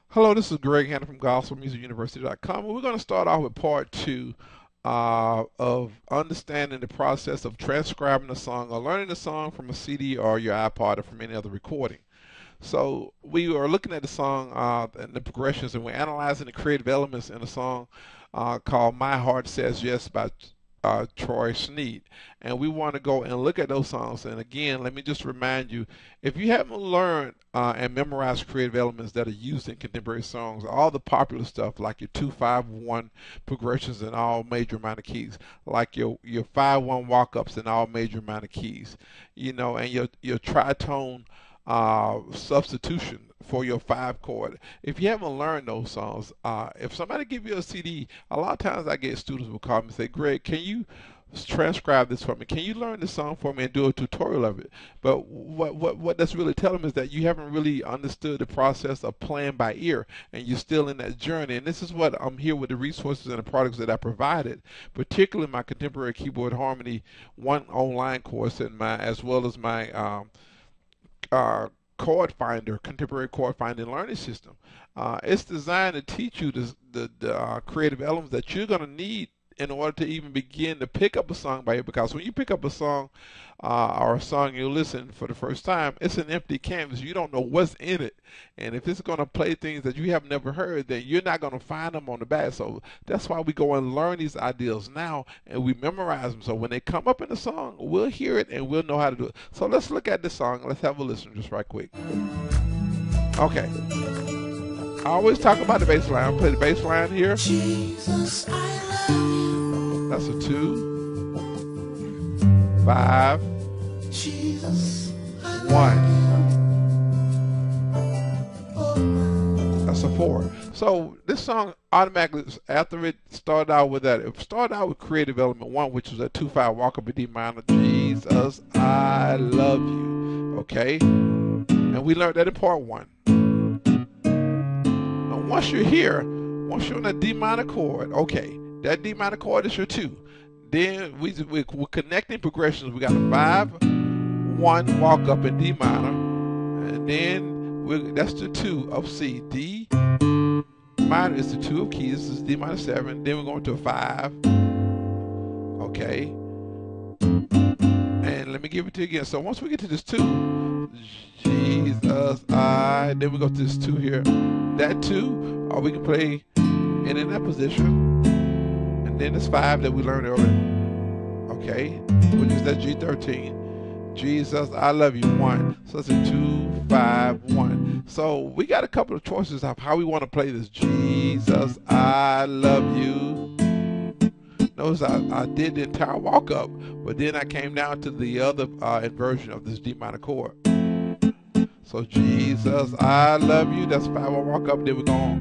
Hello, this is Greg Hannon from GospelMusicUniversity.com, and we're going to start off with part two of understanding the process of transcribing a song or learning a song from a CD or your iPod or from any other recording. So we are looking at the song and the progressions, and we're analyzing the creative elements in a song called "My Heart Says Yes" by Troy Sneed. And we want to go and look at those songs. And again, let me just remind you, if you haven't learned and memorized creative elements that are used in contemporary songs, all the popular stuff like your 2-5-1 progressions in all major minor keys, like your 5-1 walk-ups in all major minor keys, and your tritone substitution for your 5 chord. If you haven't learned those songs, if somebody give you a CD, a lot of times I get students will call me and say, Greg, can you transcribe this for me? Can you learn this song for me and do a tutorial of it? But what that's really telling me is that you haven't really understood the process of playing by ear, and you're still in that journey. And this is what I'm here with the resources and the products that I provided, particularly my contemporary keyboard harmony one online course and my as well as my uh, chord finder, contemporary chord finding learning system. It's designed to teach you the creative elements that you're going to need in order to even begin to pick up a song by ear. Because when you pick up a song or a song you listen for the first time, it's an empty canvas. You don't know what's in it. And if it's going to play things that you have never heard, then you're not going to find them on the back. So that's why we go and learn these ideas now and we memorize them. So when they come up in the song, we'll hear it and we'll know how to do it. So let's look at this song. Let's have a listen just right quick. Okay. I always talk about the bass line. I'll play the bass line here. Jesus, I love you. That's a 2, 5, Jesus, 1. That's a 4. So this song automatically, after it started out with that, it started out with creative element 1, which was a 2-5 walk up in D minor. Jesus, I love you. Okay? And we learned that in part 1. Once you're here, once you're on a D minor chord, okay, that D minor chord is your 2. Then we're connecting progressions. We got a 5-1 walk up in D minor, and then that's the 2 of C. D minor is the 2 of keys. This is D minor 7. Then we're going to a 5. Okay, and let me give it to you again. So once we get to this 2, Jesus, then we go to this 2 here. That 2, or we can play it in that position. And then this 5 that we learned earlier. Okay, which is that G13. Jesus, I love you, 1. So it's a 2-5-1. So we got a couple of choices of how we want to play this. Jesus, I love you. Notice I did the entire walk up, but then I came down to the other inversion of this D minor chord. So Jesus, I love you. That's 5-1 walk up. Then we're going.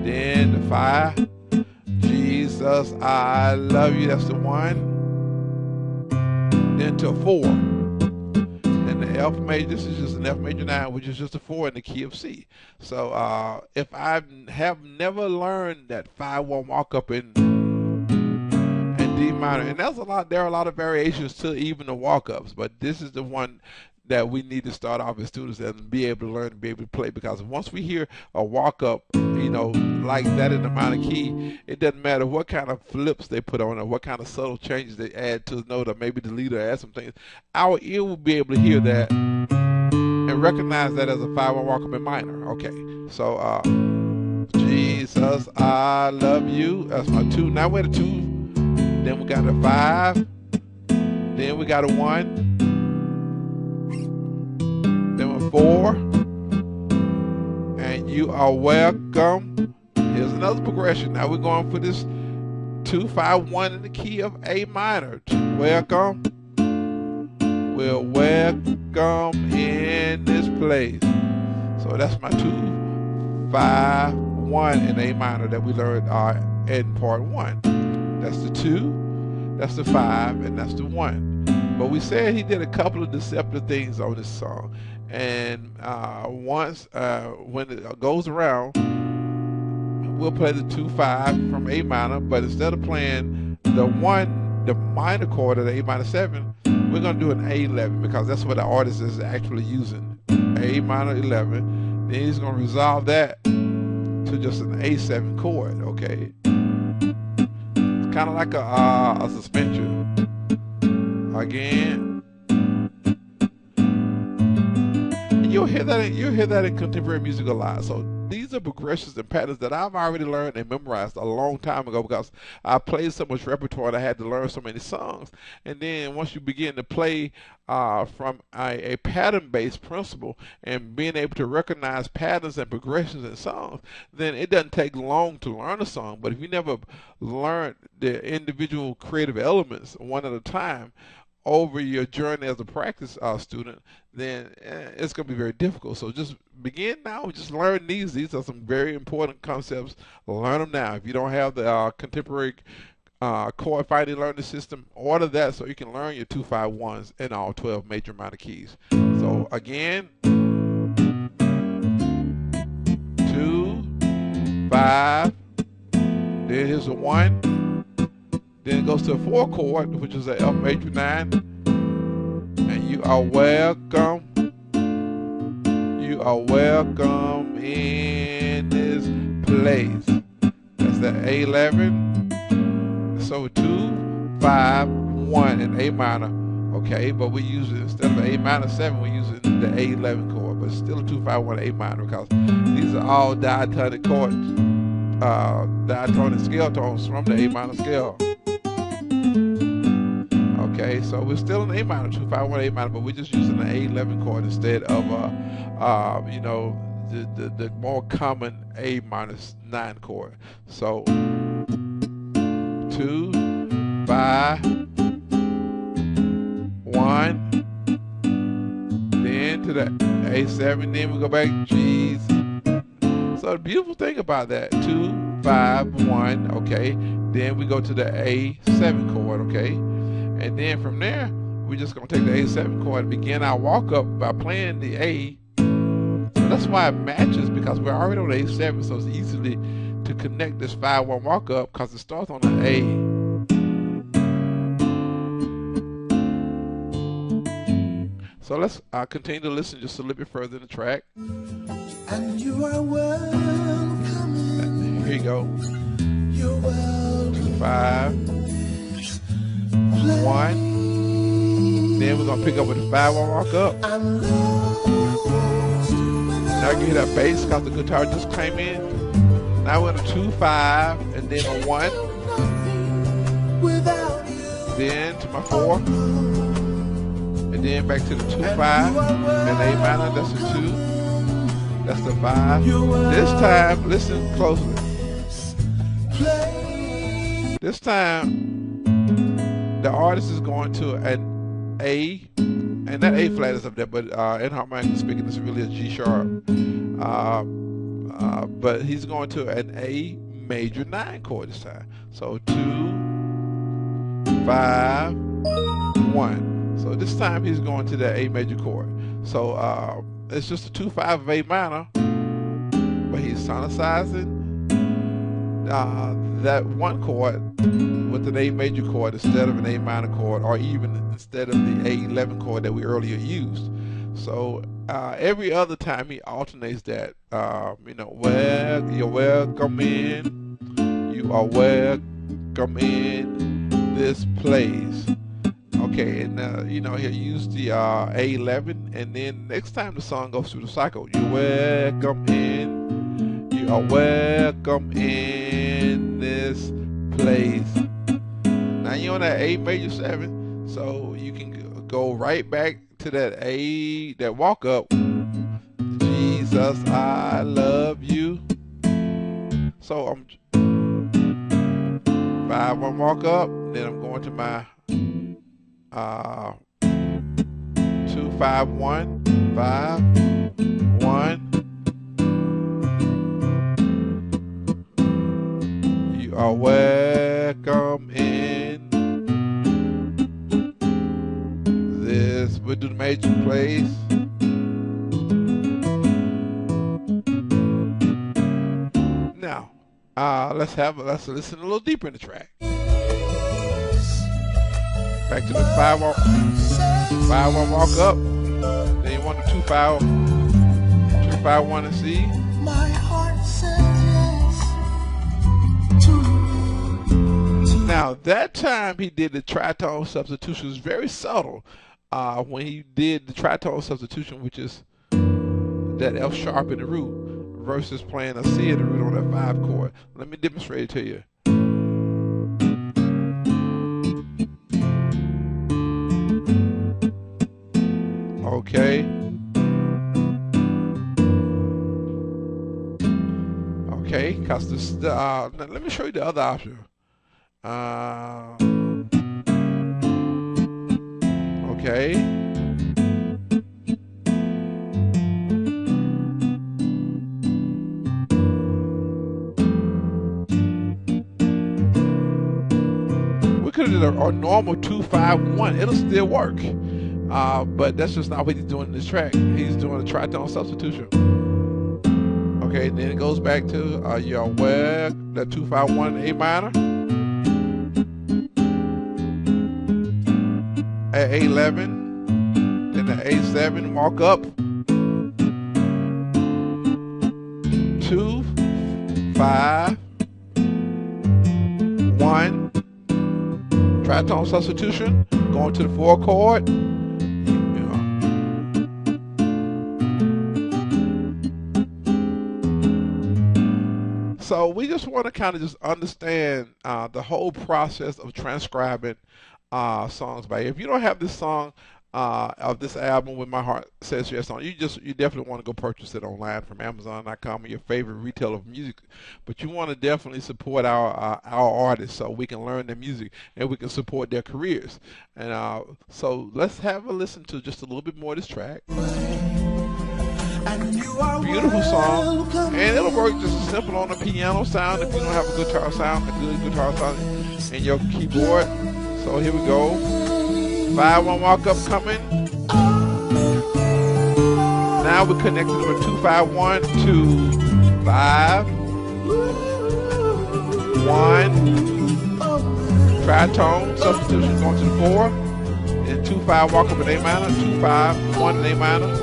Then the 5. Jesus, I love you. That's the 1. Then to a 4. And the F major. This is just an F major 9, which is just a 4 in the key of C. So if I have never learned that 5-1 walk up in D minor, and that's a lot. There are a lot of variations to even the walk ups, but this is the one that we need to start off as students and be able to learn and be able to play, because once we hear a walk up, like that in the minor key, it doesn't matter what kind of flips they put on it, what kind of subtle changes they add to the note, or maybe delete or add some things. Our ear will be able to hear that and recognize that as a 5-1 walk up in minor. Okay, so Jesus, I love you. That's my 2. Now we're at a 2. Then we got a 5. Then we got a 1. Then a 4. And you are welcome. Here's another progression. Now we're going for this 2-5-1 in the key of A minor. Welcome. We're welcome in this place. So that's my 2-5-1 in A minor that we learned in part 1. That's the 2, that's the 5, and that's the 1. But we said he did a couple of deceptive things on this song. And once, when it goes around, we'll play the 2-5 from A minor, but instead of playing the minor chord of the A minor 7, we're going to do an A11, because that's what the artist is actually using. A minor 11. Then he's going to resolve that to just an A7 chord. Okay, it's kind of like a suspension. Again, and you'll hear that in contemporary music a lot. So these are progressions and patterns that I've already learned and memorized a long time ago, because I played so much repertoire and I had to learn so many songs. And then once you begin to play from a pattern-based principle and being able to recognize patterns and progressions in songs, then it doesn't take long to learn a song. But if you never learn the individual creative elements one at a time over your journey as a practice student, then it's going to be very difficult. So just begin now. Just learn these. These are some very important concepts. Learn them now. If you don't have the contemporary chord finding learning system, order that so you can learn your 2-5-1s in all 12 major minor keys. So again, 2, 5, then here's a 1. Then it goes to a 4 chord, which is an F major 9. And you are welcome. You are welcome in this place. That's the A11. So 2, 5, 1 in A minor. Okay, but we use it instead of the A minor 7, we're using the A11 chord, but it's still a 2, 5, 1 A minor, because these are all diatonic chords, diatonic scale tones from the A minor scale. Okay, so we're still in A minor, 2, 5, 1 A minor, but we're just using the A11 chord instead of you know, the more common A minor 9 chord. So 2, 5, 1, then to the A7, then we go back G's. So the beautiful thing about that, 2, 5, 1, okay, then we go to the A7 chord, okay, and then from there we're just going to take the A7 chord and begin our walk up by playing the A. So that's why it matches, because we're already on the A7, so it's easily to connect this 5-1 walk up because it starts on the A. So let's continue to listen just a little bit further in the track. And you are welcome. Here you go. You're welcome. 2, 5, 1. Then we're gonna pick up with the 5-1 walk up. Now you hear that bass because the guitar just came in. Now we're in a 2, 5, and then a 1. Then to my 4. And then back to the 2, 5, and A minor, that's a 2, that's the 5. This time, listen closely. This time, the artist is going to an A, and that A flat is up there, but in harmonically speaking, it's really a G sharp. But he's going to an A major 9 chord this time. So 2, 5, 1. So this time he's going to the A major chord. So it's just a 2, 5 of A minor, but he's sonicizing that 1 chord with an A major chord instead of an A minor chord, or even instead of the A11 chord that we earlier used. So every other time he alternates that. You know, well, you're welcome in. You are welcome in this place. Okay, and you know, he'll use the A11, and then next time the song goes through the cycle, you're welcome in, you are welcome in this place. Now you're on that A major 7, so you can go right back to that A, that walk up. Jesus, I love you. So I'm 5-1 walk up, then I'm going to my 2, 5, 1, 5, 1. You are welcome in this. We'll do the major place. Now, let's listen a little deeper in the track. Back to the 5-1 walk up. Then you want the 2, 5, 251 and C. My heart says yes to you. Now that time he did the tritone substitution. It was very subtle when he did the tritone substitution, which is that F sharp in the root versus playing a C in the root on that 5 chord. Let me demonstrate it to you. Okay. Okay, because this, let me show you the other option. Okay. We could have did a normal 2-5-1. It'll still work. But that's just not what he's doing in this track. He's doing a tritone substitution. Okay, then it goes back to you're aware that 2-5-1 A minor at A11, then the A7 walk up 2, 5, 1, tritone substitution, going to the 4 chord. So we just want to kind of just understand the whole process of transcribing songs by ear. If you don't have this song of this album, When My Heart Says Yes on, you definitely want to go purchase it online from Amazon.com or your favorite retailer of music. But you want to definitely support our artists so we can learn their music and we can support their careers. And so let's have a listen to just a little bit more of this track. Beautiful song, and it'll work just as simple on the piano sound if you don't have a guitar sound, a good guitar sound in your keyboard. So here we go. 5-1 walk up coming. Now we're connecting with 2-5-1 to 5, 1, tritone substitution going to the 4, and 2-5 walk up in A minor, 2-5-1 in A minor.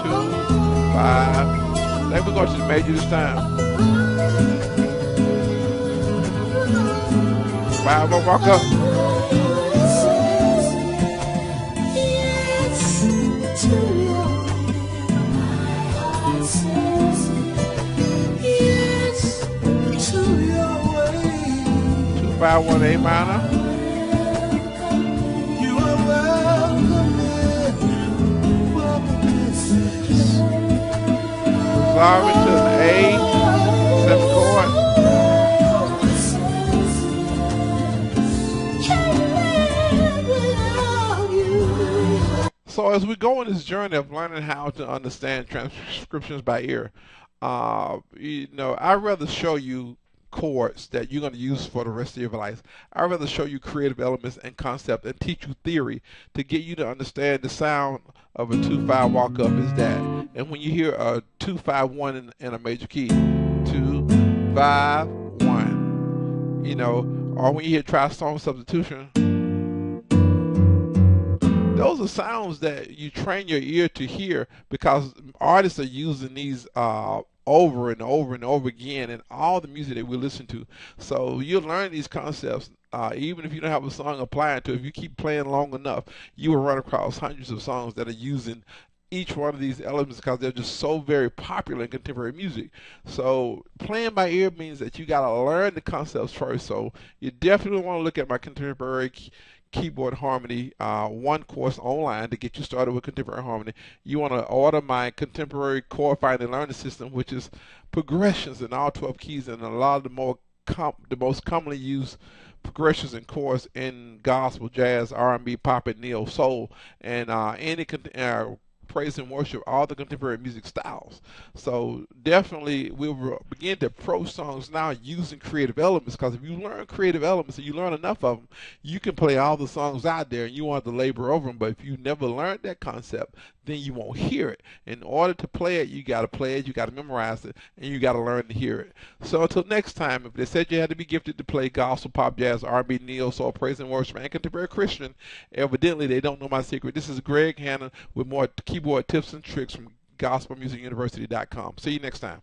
2, 5. Then we're going to the major this time. 5-1 walk up. Yes to you. Yes to your way. 2-5-1 A minor. You are welcome in. Sorry to the A7 chord. So as we go on this journey of learning how to understand transcriptions by ear, I'd rather show you chords that you're going to use for the rest of your life. I'd rather show you creative elements and concept and teach you theory to get you to understand the sound of a 2-5 walk up is that. And when you hear a 2-5-1 in a major key, 2-5-1, or when you hear tritone substitution, those are sounds that you train your ear to hear because artists are using these over and over and over again in all the music that we listen to. So you'll learn these concepts even if you don't have a song applying to it. If you keep playing long enough, you will run across hundreds of songs that are using each one of these elements because they're just so very popular in contemporary music. So playing by ear means that you got to learn the concepts first. So you definitely want to look at my contemporary keyboard harmony one course online to get you started with contemporary harmony. You want to order my contemporary chord finding learning system, which is progressions in all 12 keys and a lot of the most commonly used progressions and chords in gospel, jazz, R&B, pop, and neo soul, and any praise and worship, all the contemporary music styles. So definitely we'll begin to approach songs now using creative elements, because if you learn creative elements and you learn enough of them, you can play all the songs out there and you want to labor over them. But if you never learned that concept, then you won't hear it. In order to play it, you got to play it, you got to memorize it, and you got to learn to hear it. So until next time, if they said you had to be gifted to play gospel, pop, jazz, R&B, neo soul, praise and worship, and contemporary Christian, evidently they don't know my secret. This is Greg Hannon with more keyboard tips and tricks from gospelmusicuniversity.com. See you next time.